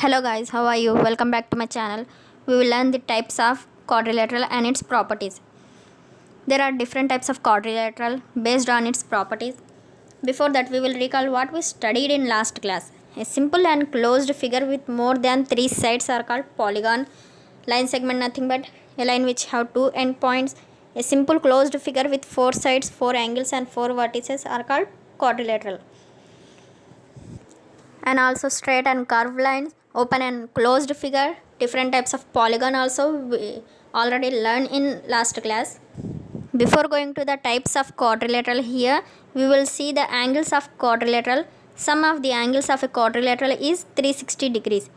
Hello guys, how are you? Welcome back to my channel. We will learn the types of quadrilateral and its properties. There are different types of quadrilateral based on its properties. Before that, we will recall what we studied in last class. A simple and closed figure with more than 3 sides are called polygon. Line segment nothing but a line which have 2 endpoints. A simple closed figure with 4 sides, 4 angles and 4 vertices are called quadrilateral. And also straight and curved lines, open and closed figure, different types of polygon also we already learned in last class. Before going to the types of quadrilateral, here we will see the angles of quadrilateral. Sum of the angles of a quadrilateral is 360 degrees,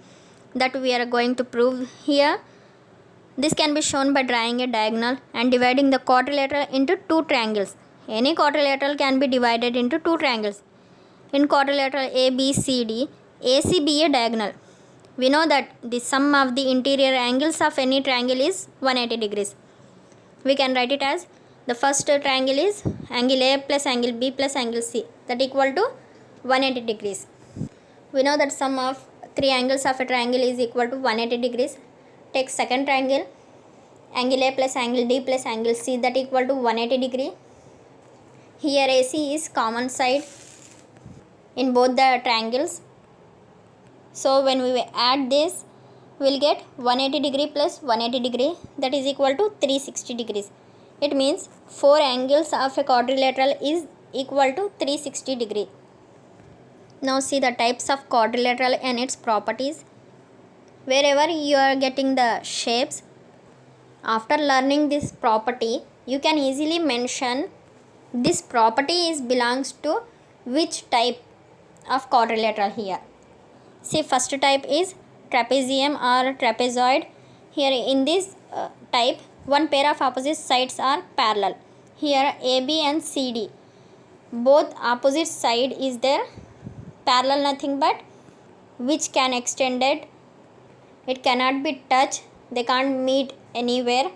that we are going to prove here. This can be shown by drawing a diagonal and dividing the quadrilateral into two triangles. Any quadrilateral can be divided into two triangles. In quadrilateral ABCD, AC be a diagonal. We know that the sum of the interior angles of any triangle is 180 degrees. We can write it as the first triangle is angle A plus angle B plus angle C, that equal to 180 degrees. We know that sum of three angles of a triangle is equal to 180 degrees. Take second triangle, angle A plus angle D plus angle C, that equal to 180 degree. Here AC is common side in both the triangles. So when we add this, we will get 180 degree plus 180 degree, that is equal to 360 degrees. It means 4 angles of a quadrilateral is equal to 360 degree. Now see the types of quadrilateral and its properties. Wherever you are getting the shapes, after learning this property, you can easily mention this property belongs to which type of quadrilateral here. See, first type is trapezium or trapezoid. Here in this type, one pair of opposite sides are parallel. Here AB and CD, both opposite side is there, parallel nothing but which can extend it. It cannot be touched, they can't meet anywhere.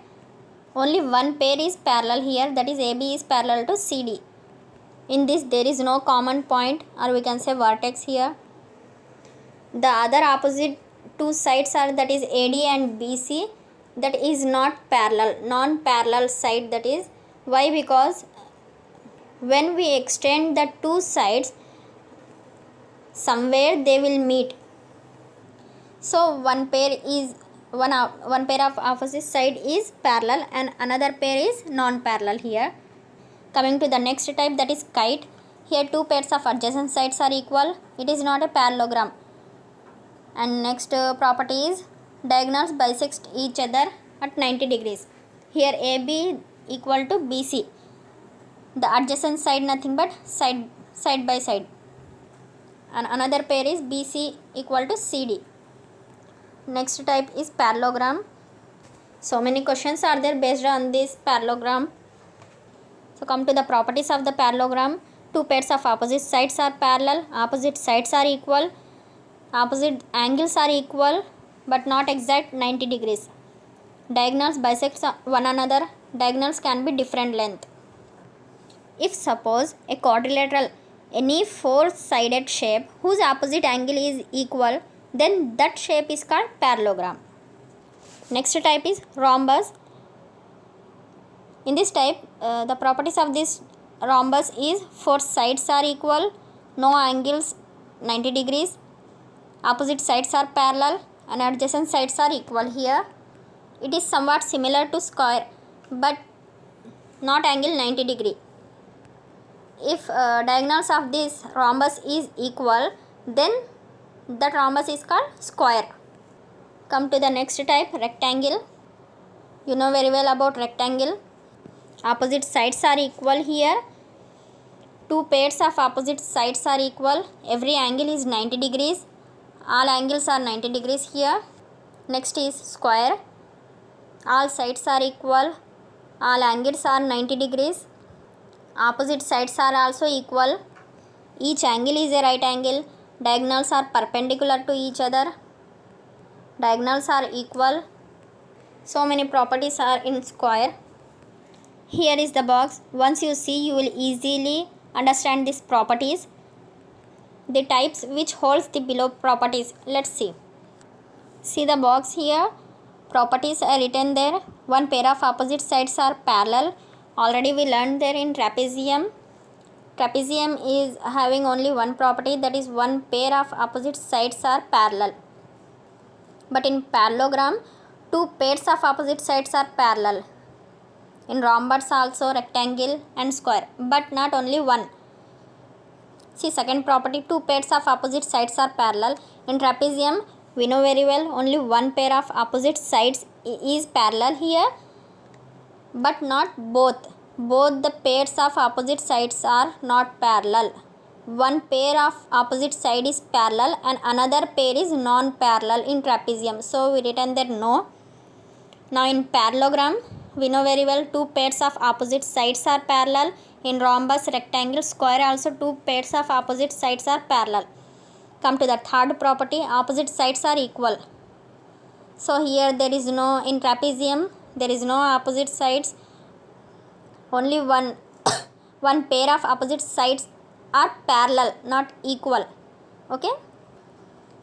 Only one pair is parallel here, that is AB is parallel to CD. In this there is no common point, or we can say vertex here. The other opposite two sides are, that is AD and BC, that is not parallel, non-parallel side. That is why? Because when we extend the two sides, somewhere they will meet. So one pair of opposite side is parallel and another pair is non-parallel here. Coming to the next type, that is kite. Here two pairs of adjacent sides are equal. It is not a parallelogram. And next property is diagonals bisect each other at 90 degrees. Here AB equal to BC. The adjacent side nothing but side by side. And another pair is BC equal to CD. Next type is parallelogram. So many questions are there based on this parallelogram. So come to the properties of the parallelogram. Two pairs of opposite sides are parallel, opposite sides are equal, opposite angles are equal but not exact 90 degrees. Diagonals bisect one another, diagonals can be different length. If suppose a quadrilateral, any four-sided shape whose opposite angle is equal, then that shape is called parallelogram. Next type is rhombus. In this type, the properties of this rhombus is four sides are equal, no angles 90 degrees, opposite sides are parallel and adjacent sides are equal. Here it is somewhat similar to square but not angle 90 degree. If diagonals of this rhombus is equal, then that rhombus is called square. Come to the next type, rectangle. You know very well about rectangle. Opposite sides are equal here. Two pairs of opposite sides are equal. Every angle is 90 degrees. All angles are 90 degrees here. Next is square. All sides are equal. All angles are 90 degrees. Opposite sides are also equal. Each angle is a right angle. Diagonals are perpendicular to each other. Diagonals are equal. So many properties are in square. Here is the box. Once you see, you will easily understand these properties. The types which holds the below properties. Let's see. See the box here. Properties are written there. One pair of opposite sides are parallel. Already we learned there in trapezium. Trapezium is having only one property, that is one pair of opposite sides are parallel. But in parallelogram, two pairs of opposite sides are parallel. In rhombus also rectangle and square, but not only one. See second property, two pairs of opposite sides are parallel. In trapezium, we know very well only one pair of opposite sides is parallel here, but not both. Both the pairs of opposite sides are not parallel. One pair of opposite side is parallel and another pair is non-parallel in trapezium. So we written there no. Now in parallelogram, we know very well two pairs of opposite sides are parallel. In rhombus, rectangle, square also two pairs of opposite sides are parallel. Come to the third property, opposite sides are equal. So here there is no, in trapezium there is no opposite sides, only one one pair of opposite sides are parallel, not equal. Okay.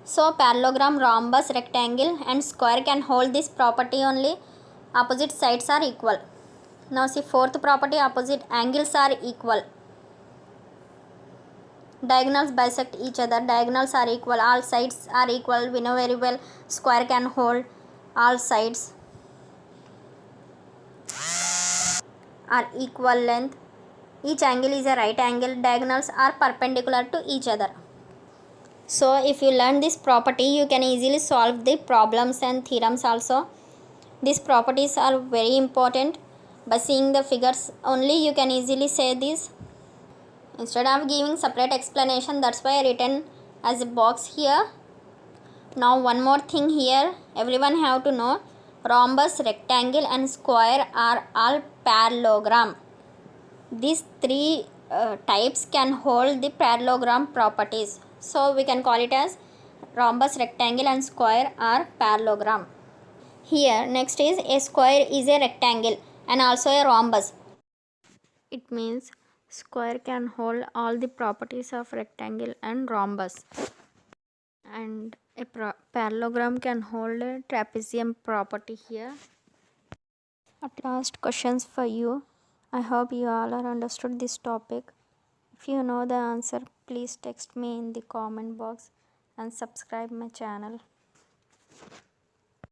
So parallelogram, rhombus, rectangle and square can hold this property only, opposite sides are equal. Now see fourth property, opposite angles are equal. Diagonals bisect each other, diagonals are equal, all sides are equal. We know very well square can hold all sides are equal length. Each angle is a right angle, diagonals are perpendicular to each other. So if you learn this property, you can easily solve the problems and theorems also. These properties are very important. By seeing the figures only you can easily say this. Instead of giving separate explanation, that's why I written as a box here. Now one more thing here, everyone have to know, rhombus, rectangle and square are all parallelogram. These three types can hold the parallelogram properties. So we can call it as rhombus, rectangle and square are parallelogram. Here next is a square is a rectangle and also a rhombus. It means square can hold all the properties of rectangle and rhombus. And a parallelogram can hold a trapezium property here. At last, questions for you. I hope you all are understood this topic. If you know the answer, please text me in the comment box and subscribe my channel.